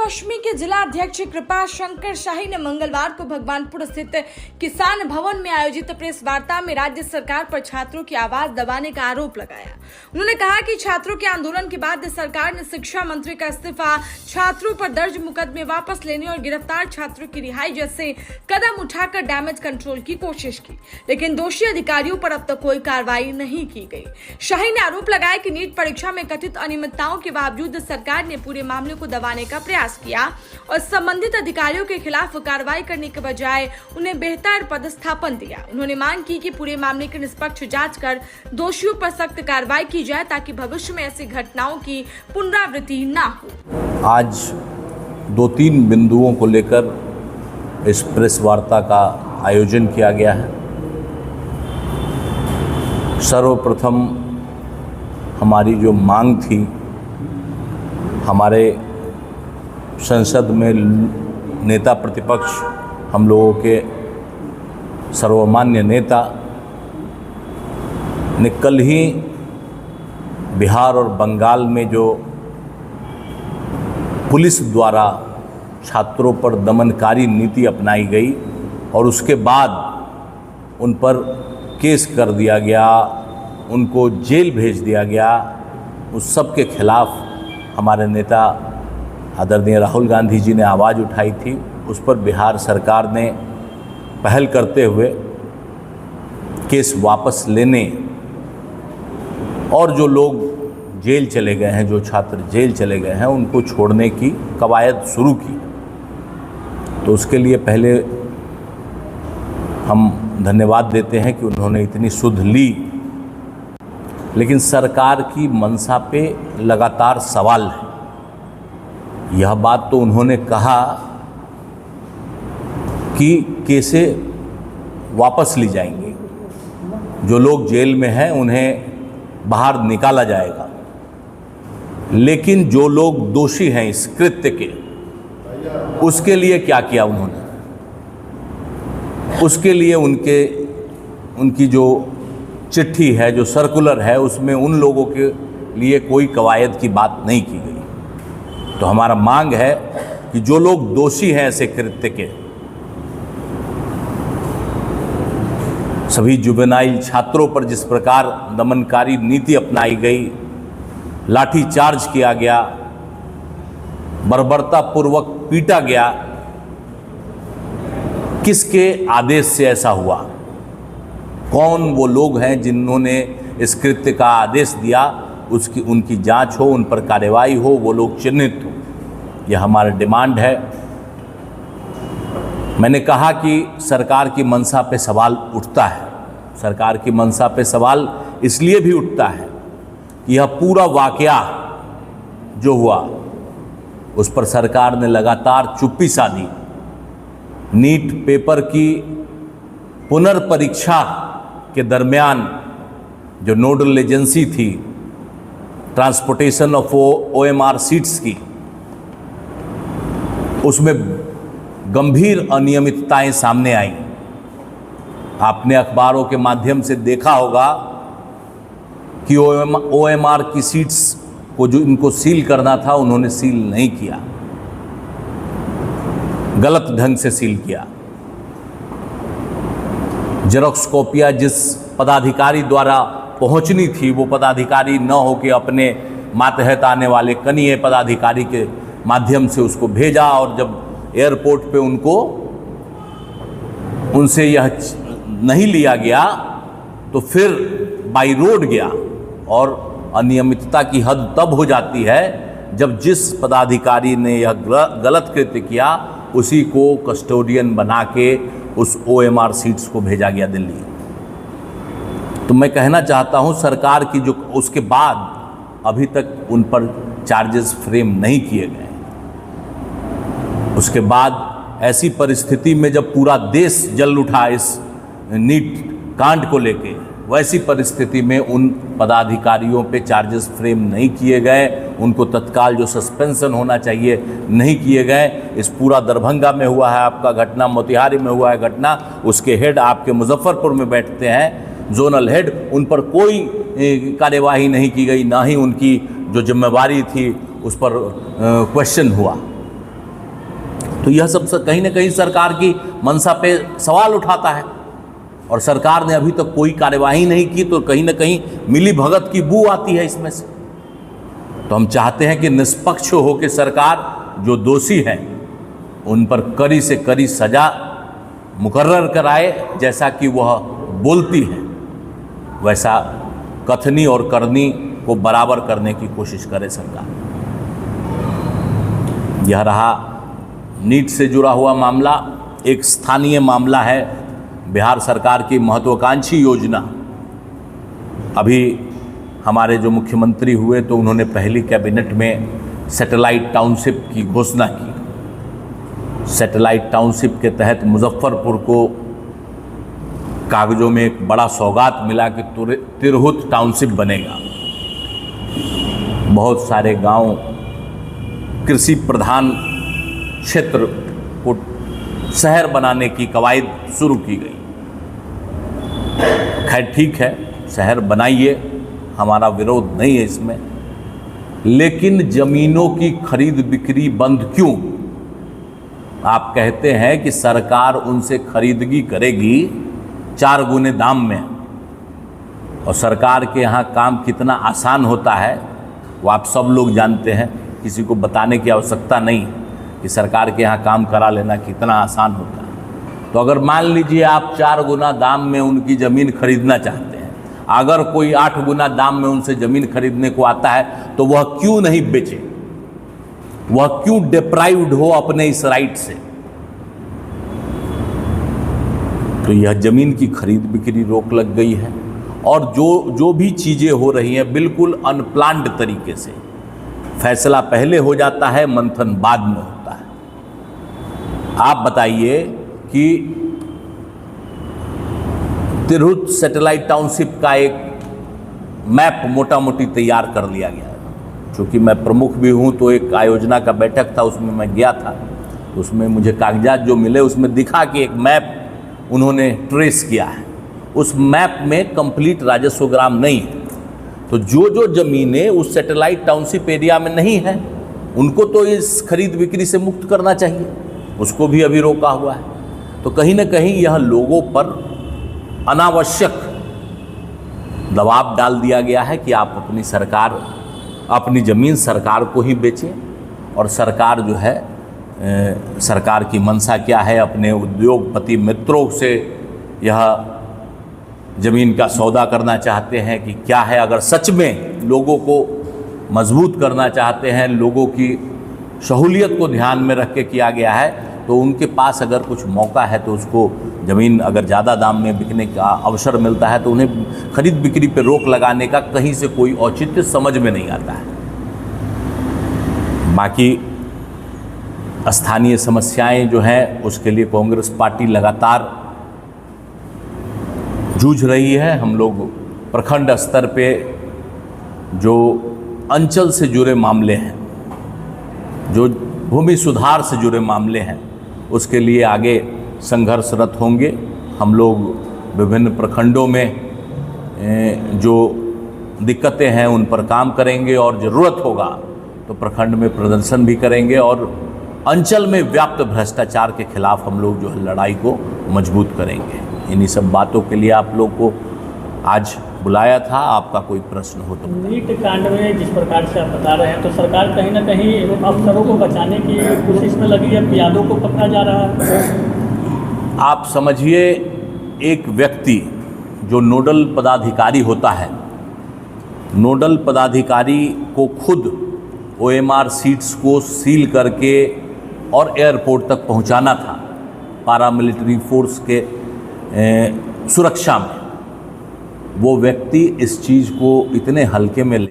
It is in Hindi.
पश्चिमी के जिला अध्यक्ष कृपा शंकर शाही ने मंगलवार को भगवानपुर स्थित किसान भवन में आयोजित प्रेस वार्ता में राज्य सरकार पर छात्रों की आवाज दबाने का आरोप लगाया। उन्होंने कहा कि छात्रों के आंदोलन के बाद सरकार ने शिक्षा मंत्री का इस्तीफा, छात्रों पर दर्ज मुकदमे वापस लेने और गिरफ्तार छात्रों की रिहाई जैसे कदम उठाकर डैमेज कंट्रोल की कोशिश की, लेकिन दोषी अधिकारियों पर अब तक कोई कार्रवाई नहीं की गई। शाही ने आरोप लगाया कि नीट परीक्षा में कथित अनियमितताओं के बावजूद सरकार ने पूरे मामले को दबाने का प्रयास किया और संबंधित अधिकारियों के खिलाफ कार्रवाई करने के बजाय उन्हें बेहतर पदस्थापन दिया। उन्होंने मांग की कि पूरे मामले की निष्पक्ष जांच कर दोषियों पर सख्त कार्रवाई की जाए ताकि भविष्य में ऐसी घटनाओं की पुनरावृत्ति न हो। आज 2-3 बिंदुओं को लेकर इस प्रेस वार्ता का आयोजन किया गया है। सर्वप्रथम हमारी जो मांग थी, हमारे संसद में नेता प्रतिपक्ष, हम लोगों के सर्वमान्य नेता ने कल ही बिहार और बंगाल में जो पुलिस द्वारा छात्रों पर दमनकारी नीति अपनाई गई और उसके बाद उन पर केस कर दिया गया, उनको जेल भेज दिया गया, उस सब के खिलाफ हमारे नेता आदरणीय राहुल गांधी जी ने आवाज़ उठाई थी। उस पर बिहार सरकार ने पहल करते हुए केस वापस लेने और जो लोग जेल चले गए हैं, जो छात्र जेल चले गए हैं, उनको छोड़ने की कवायद शुरू की। तो उसके लिए पहले हम धन्यवाद देते हैं कि उन्होंने इतनी सुध ली, लेकिन सरकार की मंशा पे लगातार सवाल है। यह बात तो उन्होंने कहा कि केसें वापस ली जाएंगी, जो लोग जेल में हैं उन्हें बाहर निकाला जाएगा, लेकिन जो लोग दोषी हैं इस कृत्य के, उसके लिए क्या किया उन्होंने? उसके लिए उनकी जो चिट्ठी है, जो सर्कुलर है, उसमें उन लोगों के लिए कोई कवायद की बात नहीं की गई। तो हमारा मांग है कि जो लोग दोषी हैं ऐसे कृत्य के, सभी जुवेनाइल छात्रों पर जिस प्रकार दमनकारी नीति अपनाई गई, लाठी चार्ज किया गया, बर्बरतापूर्वक पीटा गया, किसके आदेश से ऐसा हुआ? कौन वो लोग हैं जिन्होंने इस कृत्य का आदेश दिया? उनकी जांच हो, उन पर कार्रवाई हो, वो लोग चिन्हित हो। यह हमारा डिमांड है। मैंने कहा कि सरकार की मंशा पे सवाल उठता है। सरकार की मंशा पे सवाल इसलिए भी उठता है कि यह पूरा वाकया जो हुआ उस पर सरकार ने लगातार चुप्पी साधी। नीट पेपर की पुनर्परीक्षा के दरमियान जो नोडल एजेंसी थी ट्रांसपोर्टेशन ऑफ OMR सीट्स की, उसमें गंभीर अनियमितताएं सामने आई। आपने अखबारों के माध्यम से देखा होगा कि OMR की सीट्स को जो इनको सील करना था, उन्होंने सील नहीं किया, गलत ढंग से सील किया। जेरोक्स कॉपियां जिस पदाधिकारी द्वारा पहुंचनी थी, वो पदाधिकारी न होकर अपने मातहत आने वाले कनीय पदाधिकारी के माध्यम से उसको भेजा, और जब एयरपोर्ट पे उनसे यह नहीं लिया गया तो फिर बाई रोड गया। और अनियमितता की हद तब हो जाती है जब जिस पदाधिकारी ने यह गलत कृत्य किया उसी को कस्टोडियन बना के उस OMR सीट्स को भेजा गया दिल्ली। तो मैं कहना चाहता हूं, सरकार की जो उसके बाद अभी तक उन पर चार्जेस फ्रेम नहीं किए गए। उसके बाद ऐसी परिस्थिति में जब पूरा देश जल उठा इस नीट कांड को लेके, वैसी परिस्थिति में उन पदाधिकारियों पे चार्जेस फ्रेम नहीं किए गए, उनको तत्काल जो सस्पेंशन होना चाहिए नहीं किए गए। इस पूरा दरभंगा में हुआ है आपका घटना, मोतिहारी में हुआ है घटना, उसके हेड आपके मुजफ्फरपुर में बैठते हैं, जोनल हेड, उन पर कोई कार्यवाही नहीं की गई, ना ही उनकी जो जिम्मेवारी थी उस पर क्वेश्चन हुआ। तो यह सब कहीं ना कहीं सरकार की मंशा पे सवाल उठाता है, और सरकार ने अभी तक कोई कार्यवाही नहीं की, तो कहीं ना कहीं मिली भगत की बू आती है इसमें से। तो हम चाहते हैं कि निष्पक्ष होकर सरकार जो दोषी हैं उन पर कड़ी से कड़ी सजा मुकर्रर कराए, जैसा कि वह बोलती है वैसा कथनी और करनी को बराबर करने की कोशिश करे सरकार। यह रहा नीट से जुड़ा हुआ मामला। एक स्थानीय मामला है, बिहार सरकार की महत्वाकांक्षी योजना। अभी हमारे जो मुख्यमंत्री हुए तो उन्होंने पहली कैबिनेट में सैटेलाइट टाउनशिप की घोषणा की। सैटेलाइट टाउनशिप के तहत मुजफ्फरपुर को कागजों में एक बड़ा सौगात मिला कि तिरहुत टाउनशिप बनेगा। बहुत सारे गांव कृषि प्रधान क्षेत्र को शहर बनाने की कवायद शुरू की गई। खैर ठीक है, शहर बनाइए, हमारा विरोध नहीं है इसमें, लेकिन जमीनों की खरीद बिक्री बंद क्यों? आप कहते हैं कि सरकार उनसे खरीदगी करेगी 4 गुने दाम में, और सरकार के यहाँ काम कितना आसान होता है वो आप सब लोग जानते हैं, किसी को बताने की आवश्यकता नहीं कि सरकार के यहाँ काम करा लेना कितना आसान होता है। तो अगर मान लीजिए आप 4 गुना दाम में उनकी ज़मीन खरीदना चाहते हैं, अगर कोई 8 गुना दाम में उनसे ज़मीन खरीदने को आता है तो वह क्यों नहीं बेचे? वह क्यों डिप्राइव्ड हो अपने इस राइट से? तो यह ज़मीन की खरीद बिक्री रोक लग गई है, और जो भी चीज़ें हो रही हैं बिल्कुल अनप्लान्ड तरीके से। फैसला पहले हो जाता है, मंथन बाद में होता है। आप बताइए कि तिरहुत सैटेलाइट टाउनशिप का एक मैप मोटा मोटी तैयार कर लिया गया है। चूँकि मैं प्रमुख भी हूँ तो एक आयोजना का बैठक था, उसमें मैं गया था। उसमें मुझे कागजात जो मिले उसमें दिखा कि एक मैप उन्होंने ट्रेस किया है। उस मैप में कंप्लीट राजस्व ग्राम नहीं है। तो जो ज़मीनें उस सैटेलाइट टाउनशिप एरिया में नहीं है उनको तो इस खरीद बिक्री से मुक्त करना चाहिए, उसको भी अभी रोका हुआ है। तो कहीं ना कहीं यह लोगों पर अनावश्यक दबाव डाल दिया गया है कि आप अपनी ज़मीन सरकार को ही बेचें, और सरकार जो है सरकार की मंशा क्या है, अपने उद्योगपति मित्रों से यह ज़मीन का सौदा करना चाहते हैं कि क्या है। अगर सच में लोगों को मजबूत करना चाहते हैं, लोगों की सहूलियत को ध्यान में रख के किया गया है, तो उनके पास अगर कुछ मौका है तो उसको ज़मीन अगर ज़्यादा दाम में बिकने का अवसर मिलता है तो उन्हें खरीद बिक्री पर रोक लगाने का कहीं से कोई औचित्य समझ में नहीं आता है। बाकी स्थानीय समस्याएं जो हैं उसके लिए कांग्रेस पार्टी लगातार जूझ रही है। हम लोग प्रखंड स्तर पे जो अंचल से जुड़े मामले हैं, जो भूमि सुधार से जुड़े मामले हैं, उसके लिए आगे संघर्षरत होंगे। हम लोग विभिन्न प्रखंडों में जो दिक्कतें हैं उन पर काम करेंगे, और ज़रूरत होगा तो प्रखंड में प्रदर्शन भी करेंगे, और अंचल में व्याप्त भ्रष्टाचार के खिलाफ हम लोग जो है लड़ाई को मजबूत करेंगे। इन्हीं सब बातों के लिए आप लोग को आज बुलाया था। आपका कोई प्रश्न हो तो? नीट कांड में जिस प्रकार से आप बता रहे हैं, तो सरकार कहीं ना कहीं अफसरों को बचाने की कोशिश में लगी है, पियादों को पकड़ा जा रहा है। आप समझिए, एक व्यक्ति जो नोडल पदाधिकारी होता है, नोडल पदाधिकारी को खुद OMR सीट्स को सील करके और एयरपोर्ट तक पहुंचाना था पारामिलिट्री फोर्स के सुरक्षा में। वो व्यक्ति इस चीज़ को इतने हल्के में